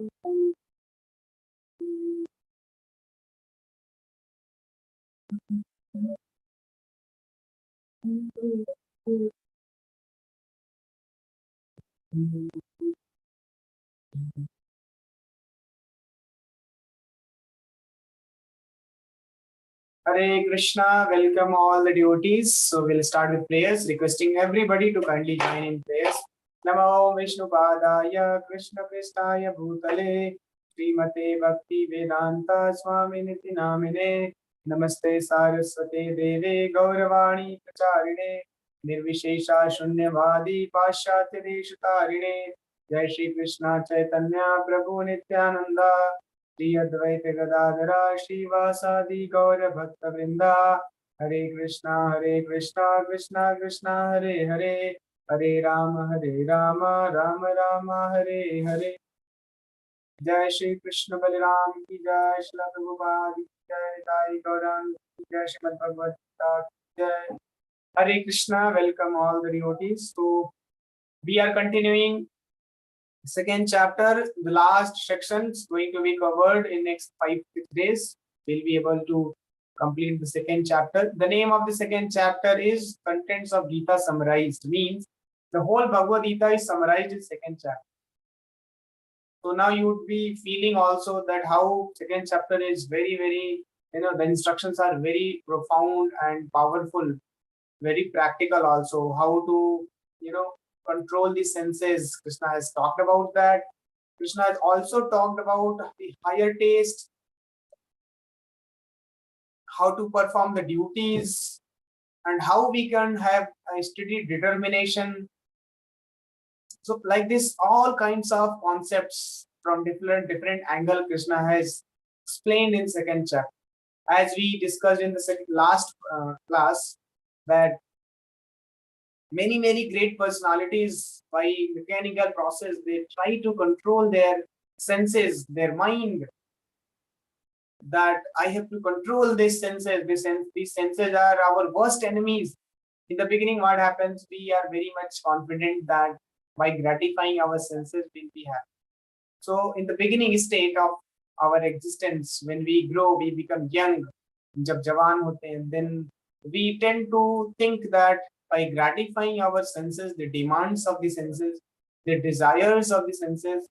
Hare Krishna, welcome all the devotees. So we'll start with prayers, requesting everybody to kindly join in prayers. Namo Vishnu Padaya Krishna Prestaya Bhutale Srimate Bhakti Vedanta Swami Niti Namine Namaste Saraswate Deve Gauravani Pracharine Nirvishesha Shunyavadi Pashyatya Deshatarine Jai Shri Krishna Chaitanya Prabhu Nityananda Shri Advaita Gadadhara Srivasadi Gaura Bhakta Vrinda Hare Krishna Krishna Krishna Hare Hare Hare Rama Rama Rama Hare Hare Jai Shri Krishna Balaram Ki Jai Shri Prabhupada Ki Jai Sai Gaurang Ki Jai Srimad Bhagavad Gita Ki Jai Hare Krishna, welcome all the devotees. So we are continuing second chapter. The last section is going to be covered in next 5-6 days. We'll be able to complete the second chapter. The name of the second chapter is Contents of Gita Summarized. Means the whole Bhagavad Gita is summarized in second chapter. So now you would be feeling also that how second chapter is very, very, the instructions are very profound and powerful, very practical also. How to, control the senses. Krishna has talked about that. Krishna has also talked about the higher taste, how to perform the duties, and how we can have a steady determination. So like this, all kinds of concepts from different angle Krishna has explained in second chapter. As we discussed in the last class, that many great personalities, by mechanical process, they try to control their senses, their mind, that I have to control these senses. These senses are our worst enemies. In the beginning, what happens? We are very much confident that by gratifying our senses, we'll be happy. So in the beginning state of our existence, when we grow, we become young, jab jawan hote hain, then we tend to think that by gratifying our senses, the demands of the senses, the desires of the senses,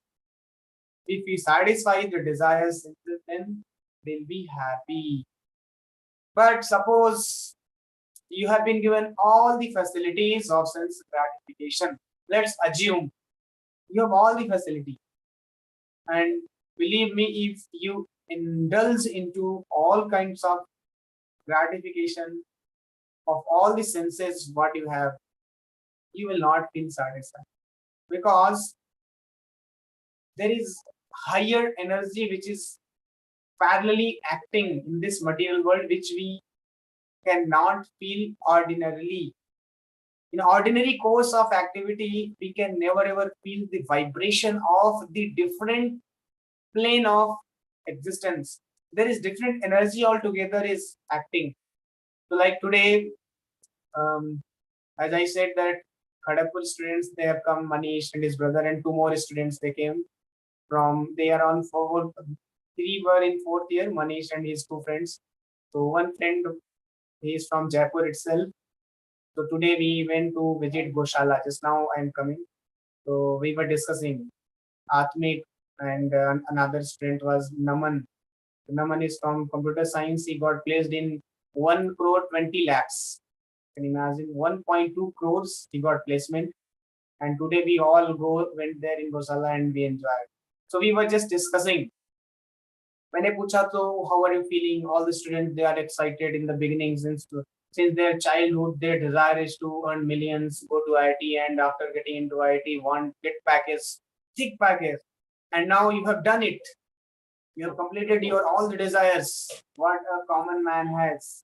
if we satisfy the desires, then we'll be happy. But suppose you have been given all the facilities of sense gratification. Let's assume you have all the facility. And believe me, if you indulge into all kinds of gratification of all the senses what you have, you will not feel satisfied, because there is higher energy which is parallelly acting in this material world, which we cannot feel ordinarily. In ordinary course of activity, we can never ever feel the vibration of the different plane of existence. There is different energy altogether is acting. So like today, as I said that Kharagpur students, they have come, Manish and his brother, and 2 more students they came from, they are on 3 were in 4th year, Manish and his 2 friends. So one friend, he is from Jaipur itself. So today we went to visit Goshala. Just now I am coming. So we were discussing Atmik, and another student was Naman. Naman is from computer science. He got placed in 1 crore 20 lakhs. Can you imagine? 1.2 crores he got placement. And today we all went there in Gosala and we enjoyed. So we were just discussing. When I pucha, so how are you feeling? All the students, they are excited in the beginning, since their childhood, their desire is to earn millions, go to IIT, and after getting into IIT, want get package, thick package. And now you have done it. You have completed your all the desires what a common man has.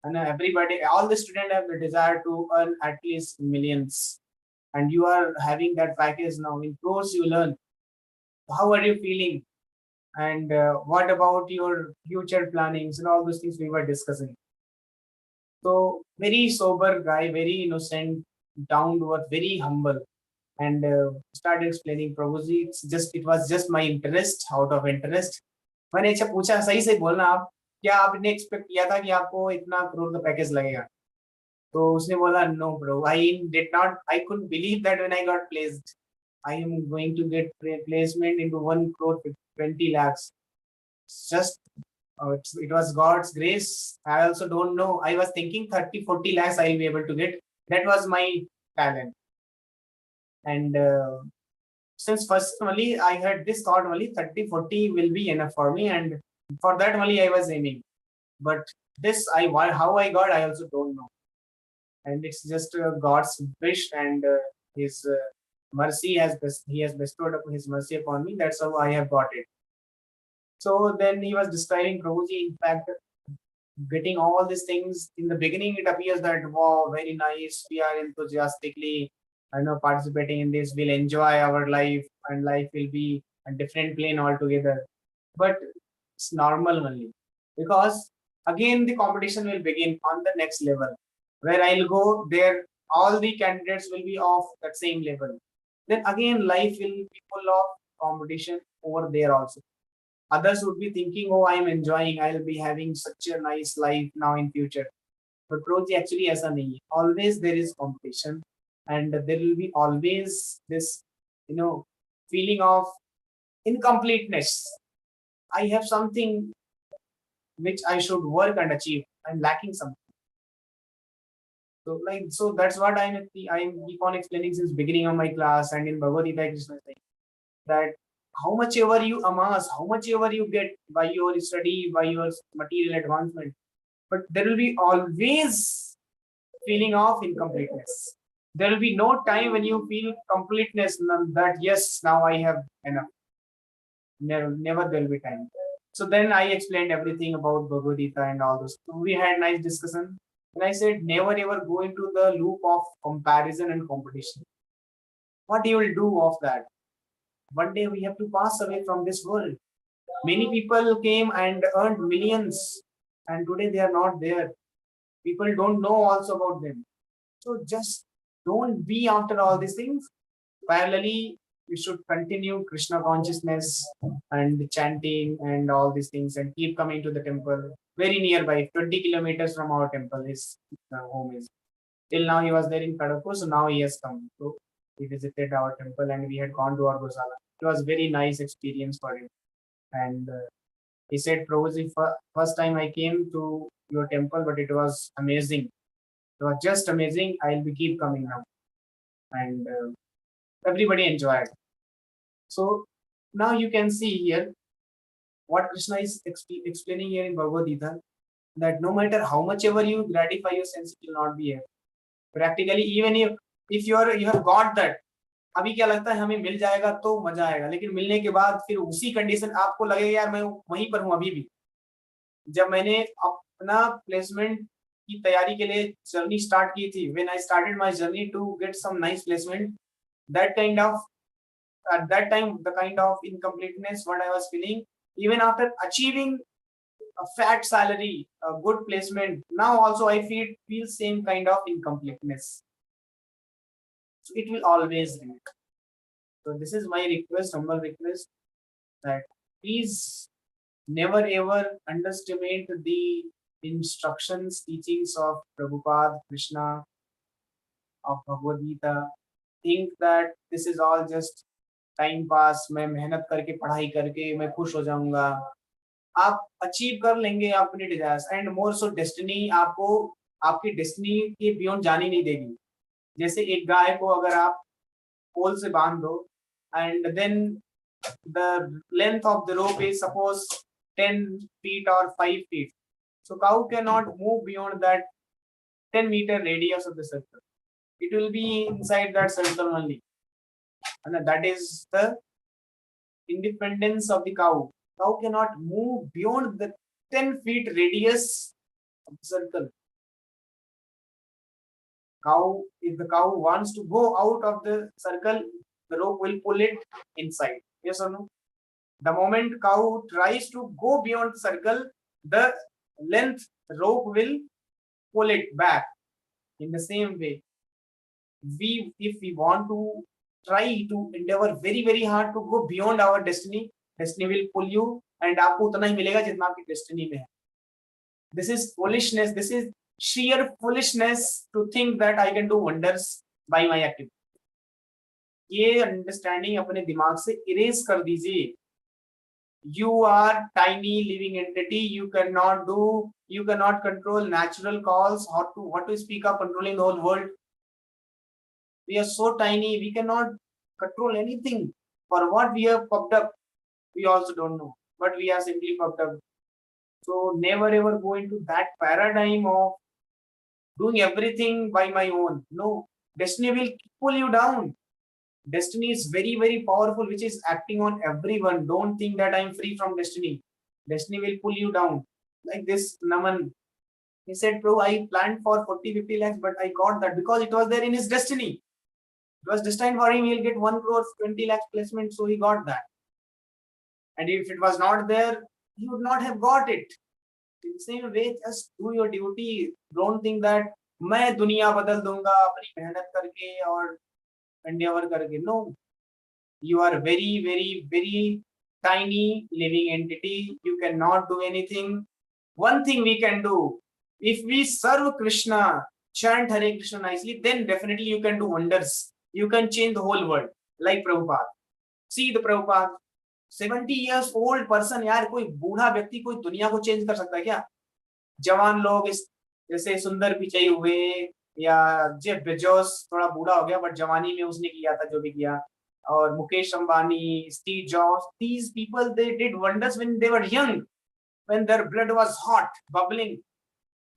And everybody, all the students have the desire to earn at least millions. And you are having that package now. In course, you learn. How are you feeling? And what about your future plannings and all those things we were discussing. So very sober guy, very innocent, down to earth, very humble. and started explaining Prabhuji. It was just my interest, out of interest. मैंने अच्छा पूछा सही से बोलना आप, क्या आपने expect किया था कि आपको इतना करोड़ का पैकेज लगेगा? तो उसने बोला no bro, I couldn't believe that when I got placed. I am going to get placement into 1 crore 20 lakhs. Just it was God's grace. I also don't know. I was thinking 30-40 lakhs I'll be able to get. That was my talent. And since first only I had this thought only 30-40 will be enough for me, and for that only I was aiming. But this how I got, I also don't know. And it's just God's wish, and his mercy he has bestowed his mercy upon me. That's how I have got it. So then he was describing Prabhuji. In fact, getting all these things in the beginning, it appears that wow, very nice. We are enthusiastically, participating in this. We'll enjoy our life, and life will be a different plane altogether. But it's normal only, because again the competition will begin on the next level, where I'll go there. All the candidates will be of that same level. Then again, life will be full of competition over there also. Others would be thinking, oh, I'm enjoying, I'll be having such a nice life now in future. But Roji, actually aisa nahi hai. Always there is competition, and there will be always this, feeling of incompleteness. I have something which I should work and achieve. I'm lacking something. So that's what I keep on explaining since beginning of my class, and in Bhagavad Gita, Krishna is saying that how much ever you amass, how much ever you get by your study, by your material advancement, but there will be always feeling of incompleteness. There will be no time when you feel completeness, that yes, now I have enough. Never there will be time. So then I explained everything about Bhagavad Gita and all those. So we had nice discussion. And I said, never ever go into the loop of comparison and competition. What you will do of that? One day we have to pass away from this world. Many people came and earned millions, and today they are not there. People don't know also about them. So just don't be after all these things. Parallelly, you should continue Krishna consciousness and chanting and all these things, and keep coming to the temple. Very nearby, 20 kilometers from our temple, his home is. Till now he was there in Kadapur, so now he has come. So he visited our temple, and we had gone to our Gosala. It was very nice experience for him. And he said, Prabhuji, first time I came to your temple, but it was amazing. It was just amazing. I'll be keep coming now. And everybody enjoyed. So now you can see here what Krishna is explaining here in Bhagavad Gita, that no matter how much ever you gratify your sense, it will not be here. Practically, even if you have got that, अभी क्या लगता है हमें मिल जाएगा तो मजा आएगा, लेकिन मिलने के बाद फिर उसी कंडीशन आपको लगेगा यार मैं वहीं पर हूं अभी भी. जब मैंने अपना प्लेसमेंट की तैयारी के लिए जर्नी स्टार्ट की थी, when I started my journey to get some nice placement, that kind of at that time the kind of incompleteness what I was feeling, even after achieving a fat salary, a good placement, now also I feel same kind of incompleteness. So it will always remain. So this is my request, humble request, that please never ever underestimate the instructions, teachings of Prabhupada, Krishna, of Bhagavad Gita. Think that this is all just time pass. मैं मेहनत करके पढ़ाई करके मैं खुश हो जाऊंगा. आप अचीव कर लेंगे अपने desires, and more so destiny आपको आपकी डेस्टिनी के बियॉन्ड जाने नहीं देगी. जैसे एक गाय को अगर आप पोल से बांध दो, and then the length of the rope is suppose 10 feet or 5 feet, so cow cannot move beyond that 10-meter radius of the circle. It will be inside that circle only, and that is the independence of the cow. Cow cannot move beyond the 10 feet radius of the circle. Cow, if the cow wants to go out of the circle, the rope will pull it inside. Yes or no? The moment cow tries to go beyond the circle, the length rope will pull it back. In the same way, if we want to try to endeavor very very hard to go beyond our destiny, destiny will pull you and आपको उतना ही मिलेगा जितना आपकी destiny में है. This is foolishness. This is sheer foolishness to think that I can do wonders by my activity. ये understanding अपने दिमाग से इरेज कर दीजिए. You are tiny living entity. You cannot control natural cause. What to speak of controlling the whole world? We are so tiny. We cannot control anything. For what we have popped up, we also don't know. But we are simply popped up. So never ever go into that paradigm of doing everything by my own. No, destiny will pull you down. Destiny is very, very powerful, which is acting on everyone. Don't think that I'm free from destiny. Destiny will pull you down. Like this Naman, he said, bro, I planned for 40-50 lakhs, but I got that because it was there in his destiny. It was destined for him, he'll get 1 crore 20 lakhs placement, so he got that. And if it was not there, he would not have got it. In the same way, just do your duty. Don't think that मैं दुनिया बदल दूंगा अपनी मेहनत करके और endeavor करके. No, you are very, very, very tiny living entity. You cannot do anything. One thing we can do, if we serve Krishna, chant Hare Krishna nicely, then definitely you can do wonders. You can change the whole world, like Prabhupada. See the Prabhupada, 70 years old person. यार कोई बूढ़ा व्यक्ति कोई दुनिया को change कर सकता है क्या? जवान लोग इस जैसे सुंदर पिचाई हुए या जेफ बेजोस थोड़ा बूढ़ा हो गया बट जवानी में उसने किया था जो भी किया, और Mukesh Ambani, Steve jobs, these people they did wonders when they were young, when their blood was hot, bubbling.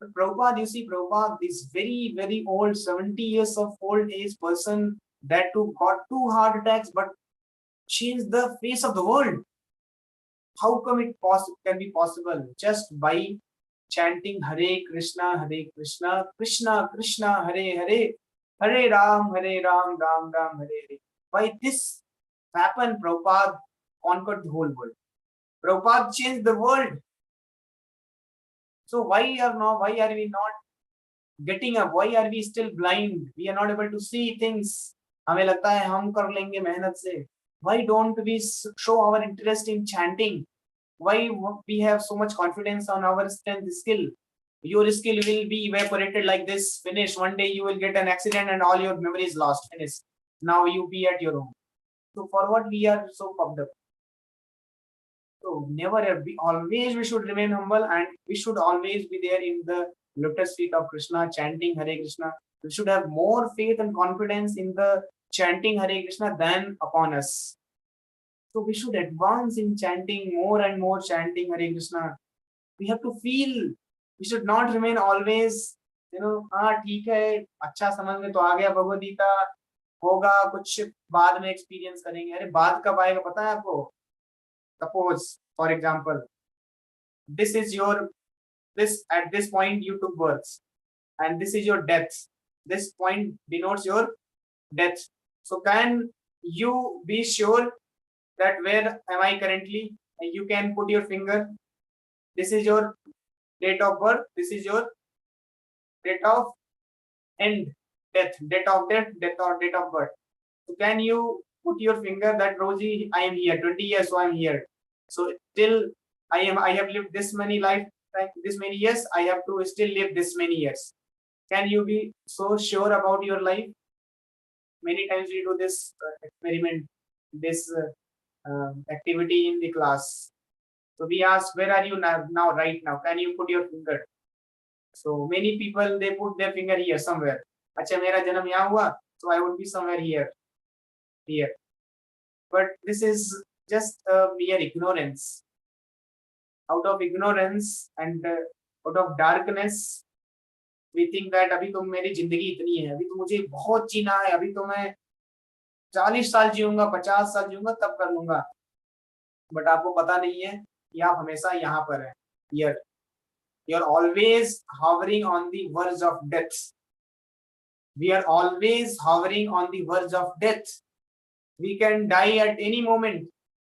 But Prabhupada, you see, Prabhupada, this very, very old, 70 years of old age person, that too got 2 heart attacks, but changed the face of the world. How come it can be possible? Just by chanting Hare Krishna, Krishna Krishna, Hare Hare, Hare Ram, Ram Ram, Hare Hare. By this happened, Prabhupada conquered the whole world. Prabhupada changed the world. So why are we not getting up? Why are we still blind? We are not able to see things. हमें लगता है हम कर लेंगे मेहनत से. Why don't we show our interest in chanting? Why we have so much confidence on our strength skill? Your skill will be evaporated like this. Finish. One day you will get an accident and all your memory is lost. Finish. Now you be at your home. So for what we are so pumped up? So never ever. We should remain humble and we should always be there in the lotus feet of Krishna, chanting Hare Krishna. We should have more faith and confidence in the chanting Hare Krishna than upon us. So we should advance in chanting more and more, chanting Hare Krishna. We have to feel. We should not remain always, हाँ ठीक है, अच्छा समझ में तो आ गया भगवद गीता, होगा कुछ बाद में एक्सपीरियंस करेंगे. अरे बाद कब आएगा पता है आपको? Suppose, for example, at this point you took birth, and this is your death. This point denotes your death. So can you be sure that where am I currently? You can put your finger. This is your date of birth. This is your date of end, death, date of death, death or date of birth. So can you put your finger that Rosie, I am here, 20 years, so I am here. So till I have lived this many years, I have to still live this many years. Can you be so sure about your life? Many times we do this experiment, this activity in the class. So we ask, where are you now, right now? Can you put your finger? So many people, they put their finger here somewhere. अच्छा मेरा जन्म यहाँ हुआ, so I would be somewhere here. But this is just mere ignorance. Out of ignorance and out of darkness, we think that अभी तो मेरी जिंदगी इतनी है, अभी तो मुझे बहुत जीना है, अभी तो मैं 40 साल जीऊंगा, 50 साल जीऊंगा, तब कर लूंगा. बट आपको पता नहीं है कि आप हमेशा यहाँ पर हैं. You're always hovering on the verge of death. We are always hovering on the verge of death. We can die at any moment.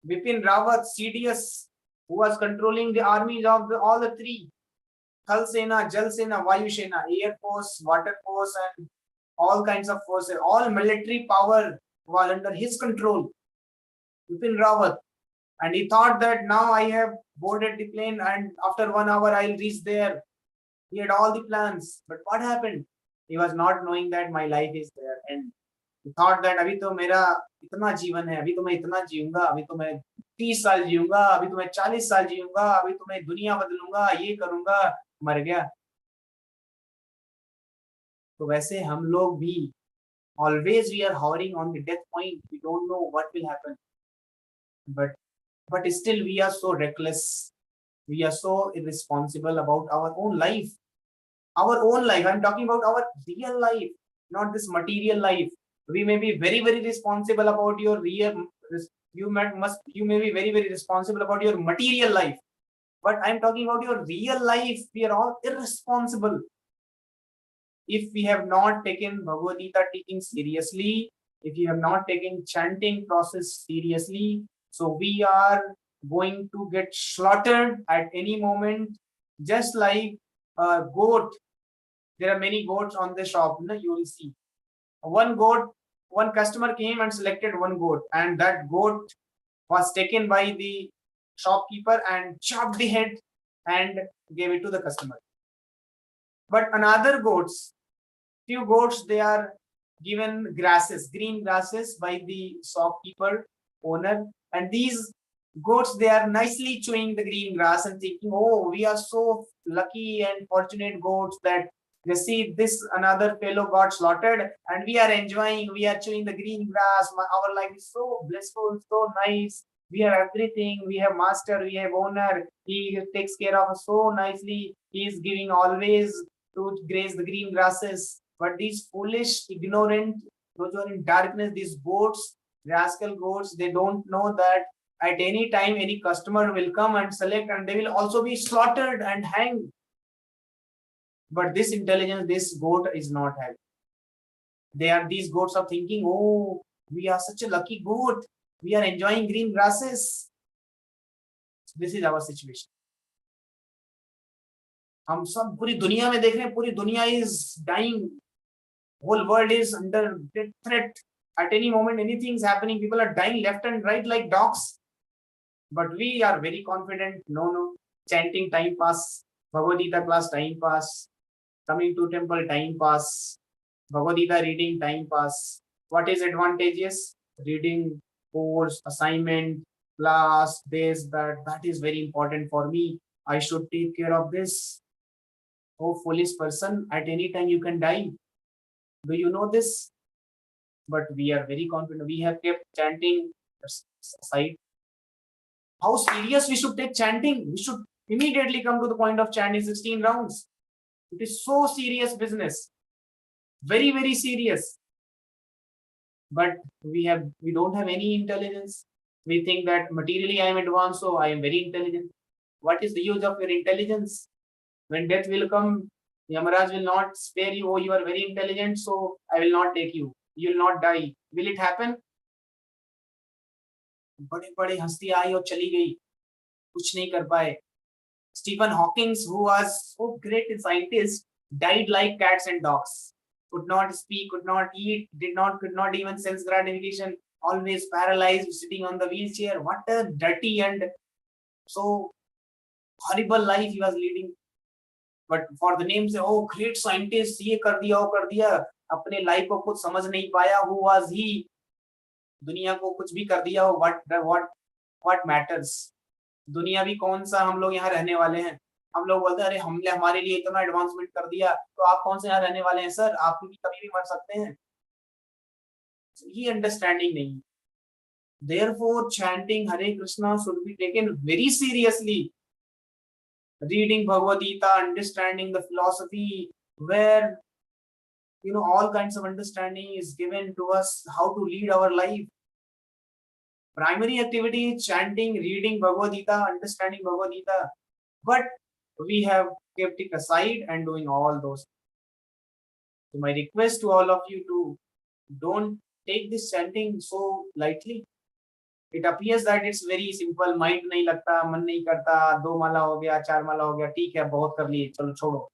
Bipin Rawat, CDS, who was controlling the armies of all the three, Thal Sena, Jal Sena, Vayu Sena, Air Force, Water Force, and all kinds of forces, all military power was under his control, Vipin Rawat. And he thought that now I have boarded the plane and after 1 hour I'll reach there. He had all the plans. But what happened? He was not knowing that my life is there. And he thought that अभी तो मेरा इतना जीवन है, अभी तो मैं इतना जीऊंगा, अभी तो मैं 30 साल जीऊंगा, अभी तो मैं 40 साल जीऊंगा, अभी तो मैं दुनिया बदलूंगा, ये करूंगा, मर गया. तो वैसे हम लोग भी always we are hovering on the death point. We don't know what will happen. But still we are so reckless. We are so irresponsible about our own life. Our own life. I'm talking about our real life, not this material life. We may be very, very responsible about your real. You may be very, very responsible about your material life. But I'm talking about your real life. We are all irresponsible. If we have not taken Bhagavad Gita teaching seriously, if you have not taken chanting process seriously, so we are going to get slaughtered at any moment, just like a goat. There are many goats on the shop. You will see one goat. One customer came and selected one goat, and that goat was taken by the shopkeeper and chopped the head and gave it to the customer. But another goats, few goats, they are given grasses, green grasses by the shopkeeper owner, and these goats, they are nicely chewing the green grass and thinking, oh, we are so lucky and fortunate goats that they see this another fellow got slaughtered and we are enjoying, we are chewing the green grass. Our life is so blissful, so nice. We have everything. We have master, we have owner. He takes care of us so nicely. He is giving always to graze the green grasses. But these foolish, ignorant, those who are in darkness, these goats, rascal goats, they don't know that at any time any customer will come and select and they will also be slaughtered and hanged. But this intelligence, this goat is not having. These goats are thinking, oh, we are such a lucky goat. We are enjoying green grasses. So this is our situation. हम सब पूरी दुनिया में देख रहे हैं, पूरी दुनिया is dying. Whole world is under threat. At any moment, anything is happening. People are dying left and right like dogs. But we are very confident. No. Chanting time pass. Bhagavad Gita class time pass. Coming to temple time pass. Bhagavad Gita reading time pass. What is advantageous? Reading, course, assignment, class, this, that is very important for me. I should take care of this. Oh, foolish person, at any time you can die. Do you know this? But we are very confident. We have kept chanting aside. How serious we should take chanting? We should immediately come to the point of chanting 16 rounds. It is so serious business. Very, very serious. But we don't have any intelligence. We think that materially I am advanced, so I am very intelligent. What is the use of your intelligence? When death will come, Yamaraj will not spare you. Oh, you are very intelligent, so I will not take you. You will not die. Will it happen? बड़े हस्ती आई और चली गई, कुछ नहीं कर पाए. Stephen Hawking, who was so great a scientist, died like cats and dogs. Could not speak, could not eat, could not even sense gratification. Always paralyzed, sitting on the wheelchair. What a dirty and so horrible life he was leading. But for the name say, oh, great scientist, ये कर दिया, वो कर दिया, अपने life को कुछ समझ नहीं पाया. Who was he? दुनिया को कुछ भी कर दिया. What matters? दुनिया भी कौन सा, हम लोग यहाँ रहने वाले हैं. हम लोग बोलते हैं अरे हमने हमारे लिए इतना एडवांसमेंट कर दिया, तो आप कौन से यहाँ रहने वाले हैं सर, आप भी कभी भी मर सकते हैं. ये अंडरस्टैंडिंग नहीं. Therefore, chanting Hare Krishna should be taken very seriously. Reading Bhagavad Gita, understanding the philosophy, where all kinds of understanding is given to us how to lead our life. Primary activity is chanting, reading Bhagavad Gita, understanding Bhagavad Gita. But we have kept it aside and doing all those. So my request to all of you to don't take this chanting so lightly. It appears that it's very simple. Mind नहीं लगता, मन नहीं करता, 2 माला हो गया, 4 माला हो गया, ठीक है, बहुत कर लिए, चलो छोड़ो.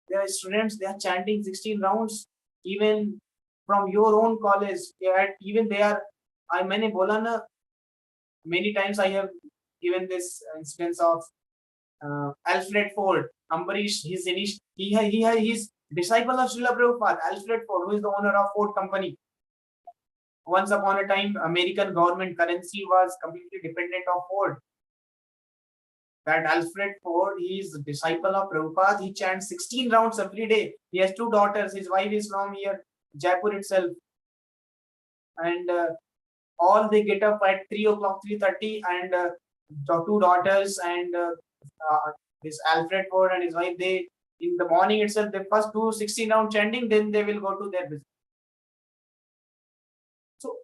There are students, they are chanting 16 rounds. Even from your own college, even they are, मैंने बोला ना, many times I have given this instance of Alfred Ford. Ambarish, he's disciple of Srila Prabhupada. Alfred Ford, who is the owner of Ford company. Once upon a time, American government currency was completely dependent on Ford. That Alfred Ford, he is a disciple of Prabhupada. He chants 16 rounds every day. He has 2 daughters. His wife is from here, Jaipur itself. And all they get up at 3 o'clock, 3:30, and 2 daughters and this Alfred Ford and his wife, they in the morning itself, they first do 16 round chanting, then they will go to their business. So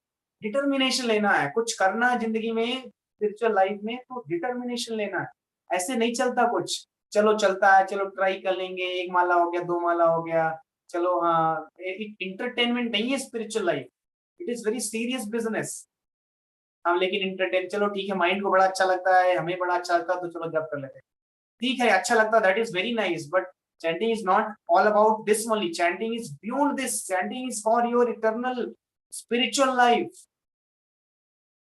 determination लेना है, कुछ करना है जिंदगी में, spiritual life में, तो determination लेना है. ऐसे नहीं चलता कुछ, चलो चलता है, चलो ट्राई कर लेंगे, 1 माला हो गया, 2 माला हो गया, चलो. हाँ, इंटरटेनमेंट नहीं है spiritual life, it is very serious business. हम लेकिन इंटरटेन, चलो ठीक है, माइंड को बड़ा अच्छा लगता है, हमें बड़ा अच्छा लगता है, तो चलो जब कर लेते हैं, ठीक है, अच्छा लगता है, that is very nice. But chanting is not all about this only. Chanting is beyond this. Chanting is for your eternal spiritual life.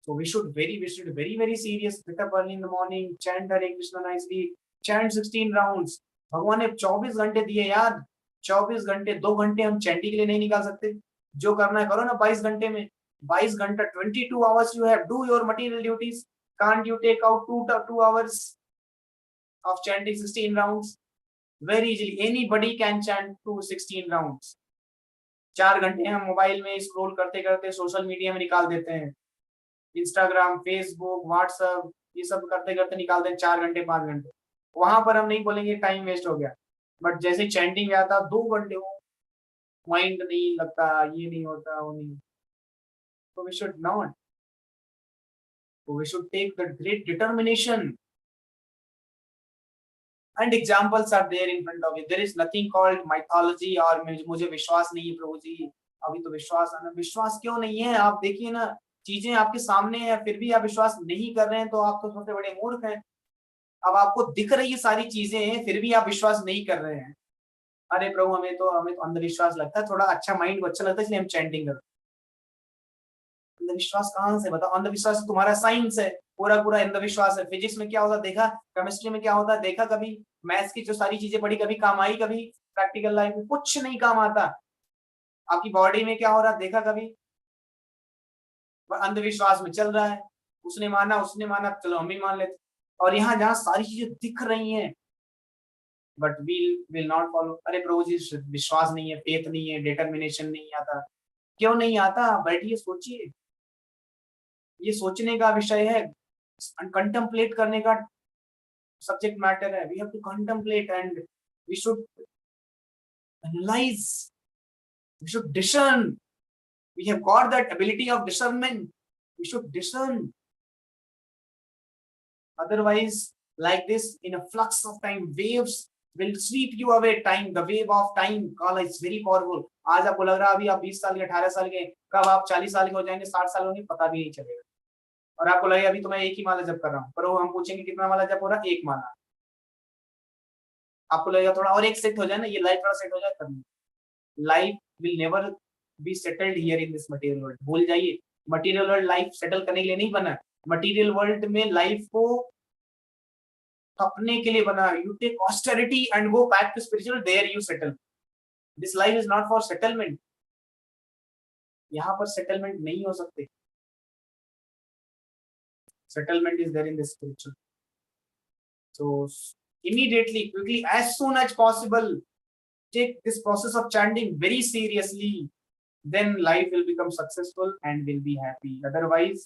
So we should very serious. Wake up early in the morning, chant Hare Krishna nicely, chant 16 rounds. भगवान ने 24 घंटे दिए यार, 24 घंटे, 2 घंटे हम chanting के लिए नहीं निकाल सकते? जो करना है करो ना 22 घंटे में. 22 घंटा, 22 hours you have, do your material duties. Can't you take out 2 hours of chanting 16 rounds? Very easily, anybody can chant to 16 rounds. 4 घंटे हम मोबाइल में स्क्रॉल करते करते सोशल मीडिया में निकाल देते हैं, इंस्टाग्राम, फेसबुक, व्हाट्सएप, ये सब करते करते निकाल देते हैं 4 घंटे 5 घंटे. वहां पर हम नहीं बोलेंगे टाइम वेस्ट हो गया, बट जैसे चैंटिंग में आता 2 घंटे हो, माइंड नहीं लगता, ये नहीं होता, वो नहीं. तो we should not, we should take the great determination. And examples are there in front of you. There is nothing called mythology और मुझे विश्वास नहीं है प्रभु जी, अभी तो विश्वास आना. विश्वास क्यों नहीं है? आप देखिए ना, चीजें आपके सामने हैं, फिर भी आप विश्वास नहीं कर रहे हैं, तो आप तो सबसे बड़े मूर्ख हैं. अब आपको दिख रही है सारी चीजें हैं, फिर भी आप विश्वास नहीं कर रहे हैं. अरे प्रभु, हमें तो अंधविश्वास लगता है, थोड़ा अच्छा, माइंड को अच्छा लगता है, इसलिए हम चैंटिंग करते हैं. अंधविश्वास कहाँ से? बताओ. अंधविश्वास तुम्हारा साइंस है, पूरा पूरा अंधविश्वास है. फिजिक्स में क्या होता देखा, केमिस्ट्री में क्या होता देखा, कभी मैथ्स की जो सारी चीजें पढ़ी कभी काम आई? कभी प्रैक्टिकल लाइफ में कुछ नहीं काम आता. आपकी बॉडी में क्या हो रहा देखा कभी? अंधविश्वास में चल रहा है, उसने माना, चलो हम भी मान लेते. और यहाँ जहाँ सारी चीजें दिख रही हैं, बट विल नॉट फॉलो. अरे प्रभु जी, विश्वास नहीं है, फेथ नहीं है, डिटर्मिनेशन नहीं आता. क्यों नहीं आता? बैठिए, सोचिए. ये सोचने का विषय है, कंटेम्पलेट करने का subject matter hai. We have to contemplate and we should analyze, we should discern. We have got that ability of discernment. We should discern. Otherwise, like this, in a flux of time, waves will sweep you away. Time, the wave of time, Kala is very powerful. आज आपको लग रहा है अभी आप 20 साल के, 18 साल के, कब आप 40 साल के हो जाएंगे, 60 साल होंगे, पता भी नहीं चलेगा. और आपको लगेगा अभी तो मैं एक ही माला जप कर रहा हूँ, पर वो हम पूछेंगे कितना माला जप हो रहा है? 1 माला. आपको लगेगा थोड़ा और एक सेट हो जाए ना, ये लाइफ थोड़ा सेट हो जाए, तब. Life will never be settled here in this material world. भूल जाइए, मटेरियल वर्ल्ड लाइफ सेटल करने के लिए नहीं बना. मटेरियल वर्ल्ड में लाइफ को अपने के लिए बना. You take austerity and go back to spiritual, there you settle. This life is not for settlement. यहाँ पर सेटलमेंट नहीं हो सकते. Settlement is there in this spiritual. So immediately, quickly, as soon as possible, take this process of chanting very seriously. Then life will become successful and will be happy. Otherwise,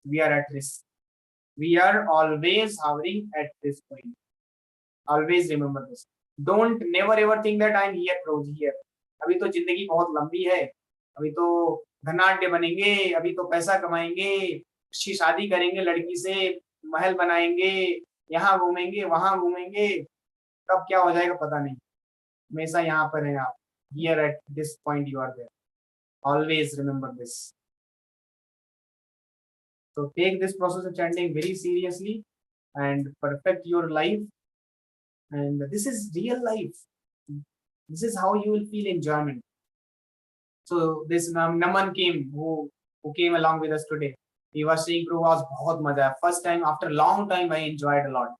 we are at risk. We are always hovering at this point. Always remember this. Don't never ever think that I'm here, Prabhu, here. अभी तो जिंदगी बहुत लंबी है, अभी तो धनाढ्य बनेंगे, अभी तो पैसा कमाएंगे, अच्छी शादी करेंगे लड़की से, महल बनाएंगे, यहाँ घूमेंगे, वहां घूमेंगे, कब क्या हो जाएगा पता नहीं. हमेशा यहाँ पर है आप. Here at this point you are there. Always remember this. So take this process of chanting very seriously and perfect your life. And this is real life. This is how you will feel enjoyment. So this Naman came, who came along with us today. He was saying, "Prabhu, बहुत मजा है. First time after long time I enjoyed a lot."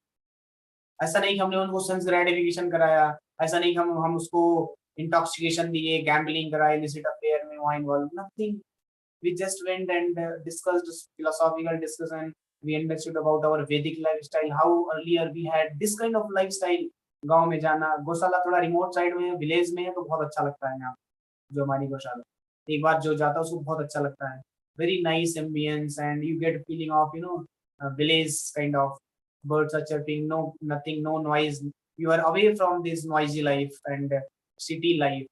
ऐसा नहीं कि हमने उनको sense gratification कराया, ऐसा नहीं कि हम उसको इंटॉक्सिकेशन दिए, गैम्बलिंग कराए, इलिसिट अफेयर में वहाँ involve, nothing. We just went and discussed philosophical discussion. We understood about our Vedic lifestyle, how earlier we had this kind of lifestyle. गांव में जाना, गौशाला थोड़ा रिमोट साइड में है, विलेज में है, तो बहुत अच्छा लगता है यहाँ जो हमारी गौशाला. एक बार जो जाता है उसको बहुत अच्छा लगता है. Very nice ambience and you get a feeling of village kind of. Birds are chirping, no nothing, no noise. You are away from this noisy life and city life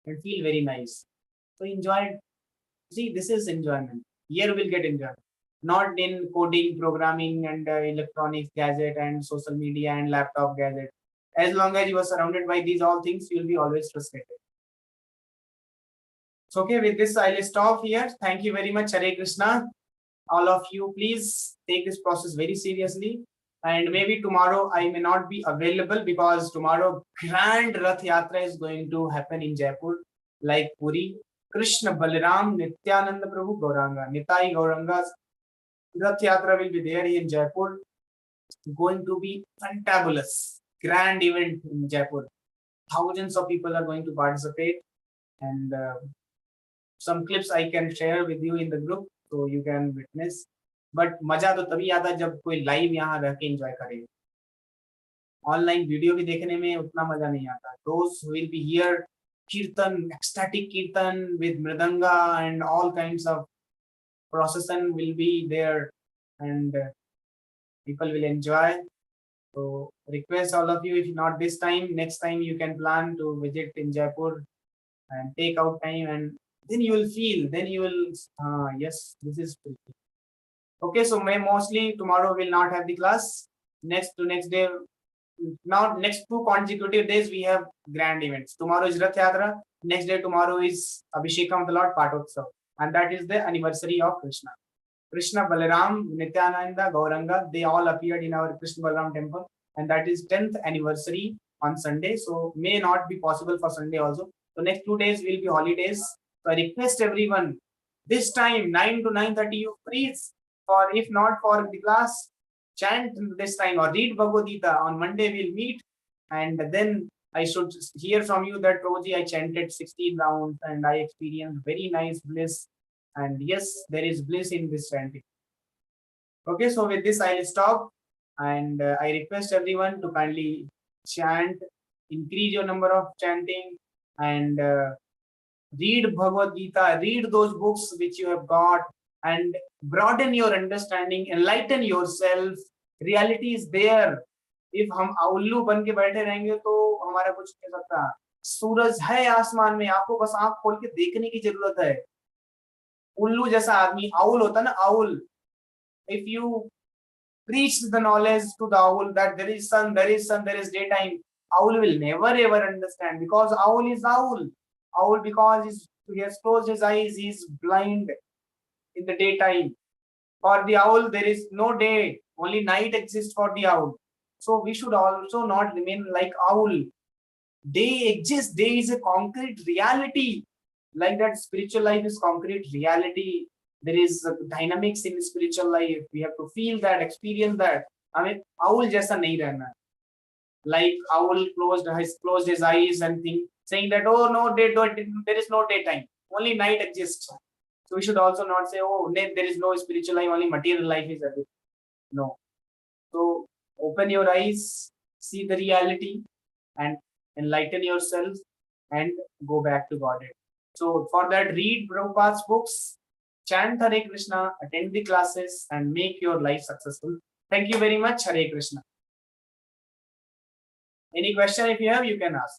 and feel very nice. So enjoy it. See, this is enjoyment. Here we'll get enjoyment. Not in coding, programming, and electronics gadget and social media and laptop gadget. As long as you are surrounded by these all things, you'll be always frustrated. So okay, with this I'll stop here. Thank you very much. Hare Krishna. All of you, please take this process very seriously. And maybe tomorrow I may not be available because tomorrow grand Rath Yatra is going to happen in Jaipur, like Puri. Krishna, Balaram, Nityananda Prabhu, Gauranga, Nitai Gauranga's Rath Yatra will be there in Jaipur. Going to be fantabulous, grand event in Jaipur. Thousands of people are going to participate, and some clips I can share with you in the group so you can witness. But मजा तो तभी आता जब कोई live यहाँ रह के enjoy करे. ऑनलाइन वीडियो भी देखने में उतना मजा नहीं आता. दोस विल बी हियर कीर्तन, ecstatic kirtan with mridanga and all kinds of procession will be there, and people will enjoy. So request all of you, if not this time, next time you can plan to visit in Jaipur and take out time, and then you will feel, then you will yes, this is pretty. Okay, so may mostly tomorrow will not have the class. Next day, now next 2 consecutive days we have grand events. Tomorrow is Rath Yatra. Next day tomorrow is Abhishekam of the Lord Patotsav, and that is the anniversary of Krishna. Krishna, Balaram, Nityananda, Gauranga, they all appeared in our Krishna Balaram temple, and that is 10th anniversary on Sunday. So may not be possible for Sunday also. So next 2 days will be holidays. So I request everyone, this time 9 to 9:30 you please. Or if not for the class, chant this time or read Bhagavad Gita. On Monday we'll meet, and then I should hear from you that Roji, I chanted 16 rounds and I experienced very nice bliss. And yes, there is bliss in this chanting. Okay, so with this I'll stop, and I request everyone to kindly chant, increase your number of chanting, and read Bhagavad Gita, read those books which you have got, and broaden your understanding, enlighten yourself. Reality is there. If हम उल्लू बन के बैठे रहेंगे तो हमारा कुछ नहीं हो सकता. सूरज है आसमान में, आपको बस आंख खोल के देखने की जरूरत है. उल्लू जैसा आदमी, आउल होता है ना, owl. If you preach the knowledge to the owl that there is sun, there is sun, there is daytime, owl will never ever understand, because owl is owl. Owl, because he has closed his eyes, he is blind in the daytime. For the owl, there is no day, only night exists for the owl. So we should also not remain like owl. Day exists, day is a concrete reality. Like that, spiritual life is concrete reality. There is dynamics in spiritual life. We have to feel that, experience that. I mean, owl jaisa nahi rehna. Like owl has closed his eyes and saying that, oh no, there is no daytime, only night exists. So we should also not say, oh, there is no spiritual life, only material life is everything. No. So open your eyes, see the reality, and enlighten yourself, and go back to Godhead. So for that, read Prabhupada's books, chant Hare Krishna, attend the classes, and make your life successful. Thank you very much. Hare Krishna. Any question if you have, you can ask.